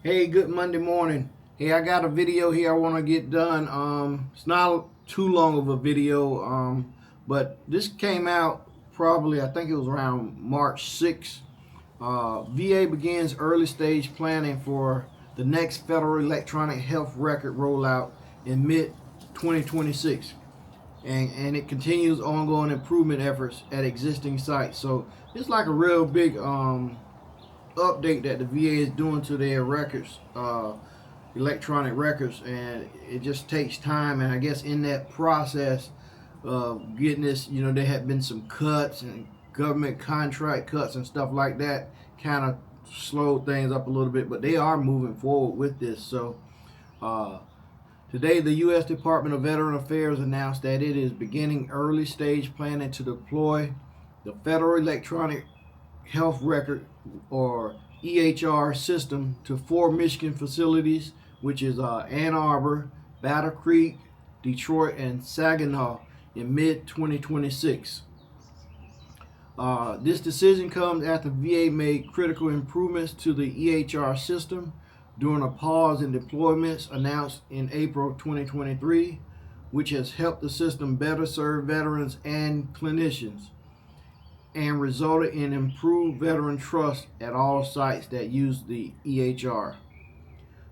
Hey, good Monday morning. Hey, I got a video here I want to get done. It's not too long of a video, but this came out probably, I think it was around March 6th. VA begins early stage planning for the next federal electronic health record rollout in mid 2026. And it continues ongoing improvement efforts at existing sites. So it's like a real big update that the VA is doing to their records, electronic records, and it just takes time. And I guess in that process of getting this, there had been some cuts and government contract cuts and stuff like that, kind of slowed things up a little bit. But they are moving forward with this. So today, the U.S. Department of Veteran Affairs announced that it is beginning early stage planning to deploy the Federal Electronic Health Record, or EHR, system to 4 Michigan facilities, which is Ann Arbor, Battle Creek, Detroit, and Saginaw in mid-2026. This decision comes after VA made critical improvements to the EHR system during a pause in deployments announced in April 2023, which has helped the system better serve veterans and clinicians, and resulted in improved veteran trust at all sites that use the EHR.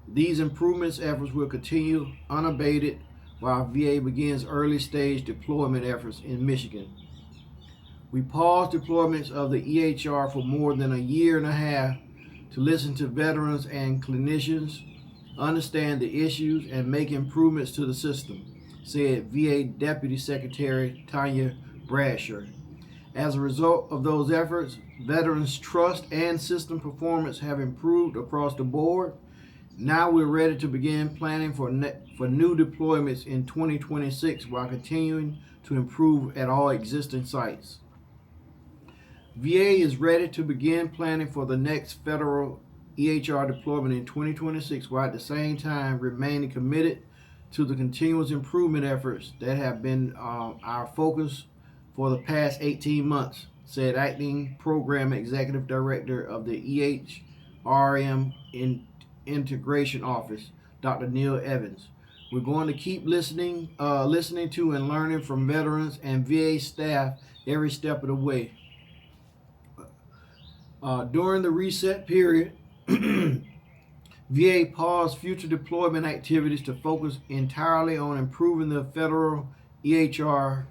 These improvements efforts will continue unabated while VA begins early stage deployment efforts in Michigan. We paused deployments of the EHR for more than a year and a half to listen to veterans and clinicians, understand the issues, and make improvements to the system, said VA Deputy Secretary Tanya Bradsher. As a result of those efforts, veterans' trust and system performance have improved across the board. Now we're ready to begin planning for new deployments in 2026 while continuing to improve at all existing sites. VA is ready to begin planning for the next federal EHR deployment in 2026 while at the same time remaining committed to the continuous improvement efforts that have been our focus for the past 18 months, said Acting Program Executive Director of the EHRM Integration Office, Dr. Neil Evans. We're going to keep listening to and learning from veterans and VA staff every step of the way. During the reset period, VA paused future deployment activities to focus entirely on improving the federal EHR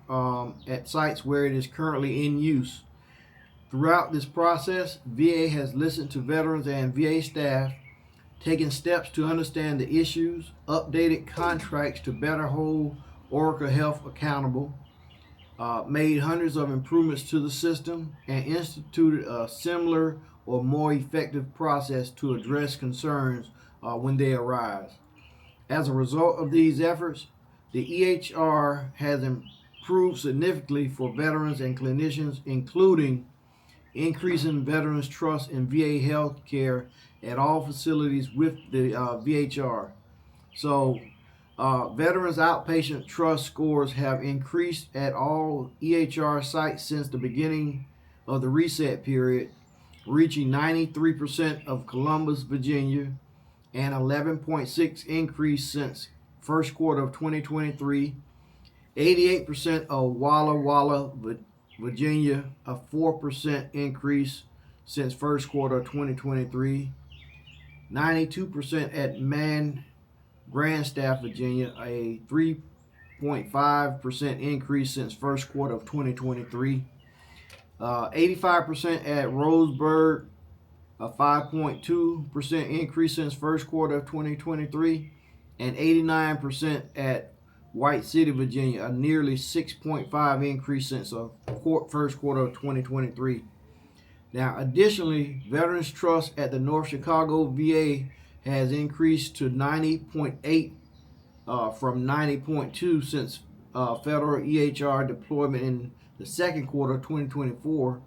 at sites where it is currently in use. Throughout this process, VA has listened to veterans and VA staff, taken steps to understand the issues, updated contracts to better hold Oracle Health accountable, made hundreds of improvements to the system, and instituted a similar or more effective process to address concerns when they arise. As a result of these efforts, the EHR has improved significantly for veterans and clinicians, including increasing veterans' trust in VA health care at all facilities with the VHR. So, veterans' outpatient trust scores have increased at all EHR sites since the beginning of the reset period, reaching 93% of Columbus, Virginia, and 11.6 increase since first quarter of 2023, 88% of Walla Walla, Virginia, a 4% increase since first quarter of 2023, 92% at Grandstaff, Virginia, a 3.5% increase since first quarter of 2023, 85% at Roseburg, a 5.2% increase since first quarter of 2023, and 89% at White City, Virginia, a nearly 6.5 increase since first quarter of 2023. Now, additionally, veterans' trust at the North Chicago VA has increased to 90.8 from 90.2 since federal EHR deployment in the second quarter of 2024.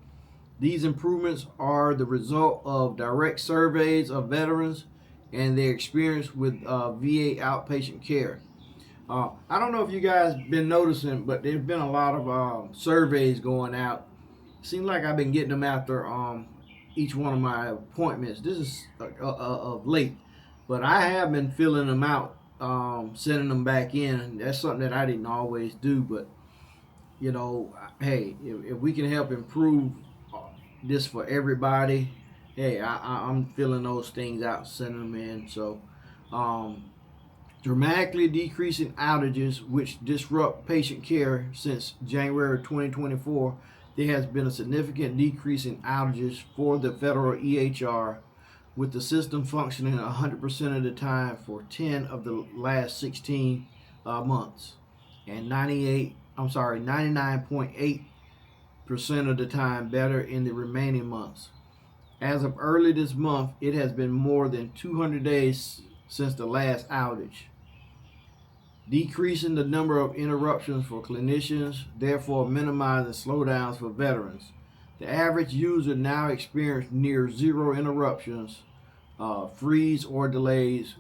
These improvements are the result of direct surveys of veterans and their experience with VA outpatient care. I don't know if you guys been noticing, but there's been a lot of surveys going out. Seems like I've been getting them after each one of my appointments. This is of late. But I have been filling them out, sending them back in. That's something that I didn't always do. But you know, hey, if we can help improve this for everybody, hey, I'm filling those things out, sending them in. So, dramatically decreasing outages which disrupt patient care since January 2024, there has been a significant decrease in outages for the federal EHR, with the system functioning 100% of the time for 10 of the last 16 months, and 99.8% of the time better in the remaining months. As of early this month, it has been more than 200 days since the last outage, decreasing the number of interruptions for clinicians, therefore minimizing slowdowns for veterans. The average user now experiences near zero interruptions, freeze or delays,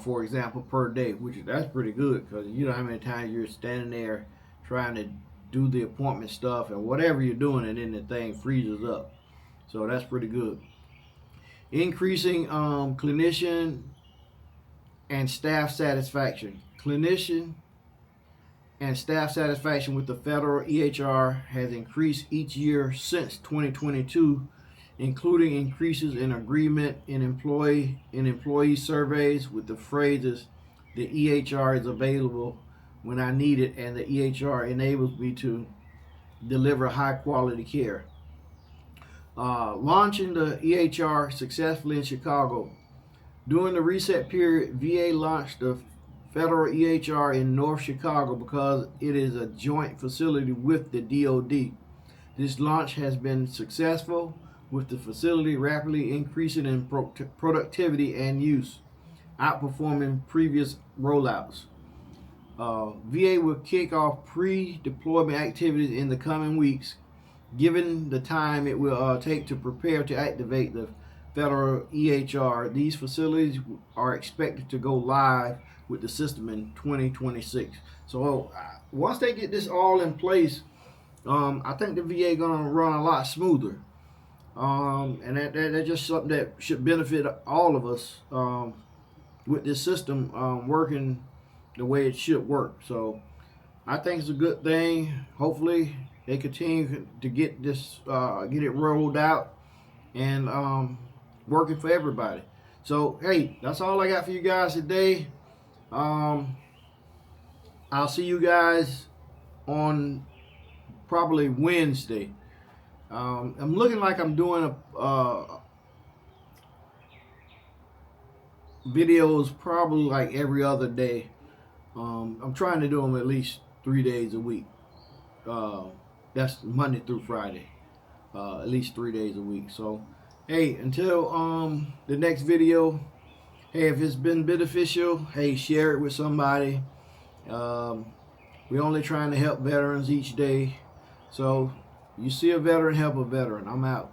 for example, per day, that's pretty good, because you know how many times you're standing there trying to do the appointment stuff and whatever you're doing, and then the thing freezes up. So that's pretty good. Increasing clinician and staff satisfaction. Clinician and staff satisfaction with the federal EHR has increased each year since 2022, including increases in agreement in employee surveys with the phrases, "The EHR is available when I need it," and "The EHR enables me to deliver high quality care." Launching the EHR successfully in Chicago. During the reset period, VA launched the federal EHR in North Chicago because it is a joint facility with the DoD. This launch has been successful, with the facility rapidly increasing in productivity and use, outperforming previous rollouts. VA will kick off pre-deployment activities in the coming weeks, given the time it will take to prepare to activate the federal EHR. These facilities are expected to go live with the system in 2026. So once they get this all in place, I think the VA gonna run a lot smoother, and that's just something that should benefit all of us, with this system working the way it should work. So I think it's a good thing. Hopefully they continue to get this, get it rolled out and working for everybody. So hey, that's all I got for you guys today. I'll see you guys on probably Wednesday. I'm looking like I'm doing videos probably like every other day. I'm trying to do them at least 3 days a week. That's Monday through Friday. At least 3 days a week. So hey, until the next video, hey, if it's been beneficial, hey, share it with somebody. We're only trying to help veterans each day. So you see a veteran, help a veteran. I'm out.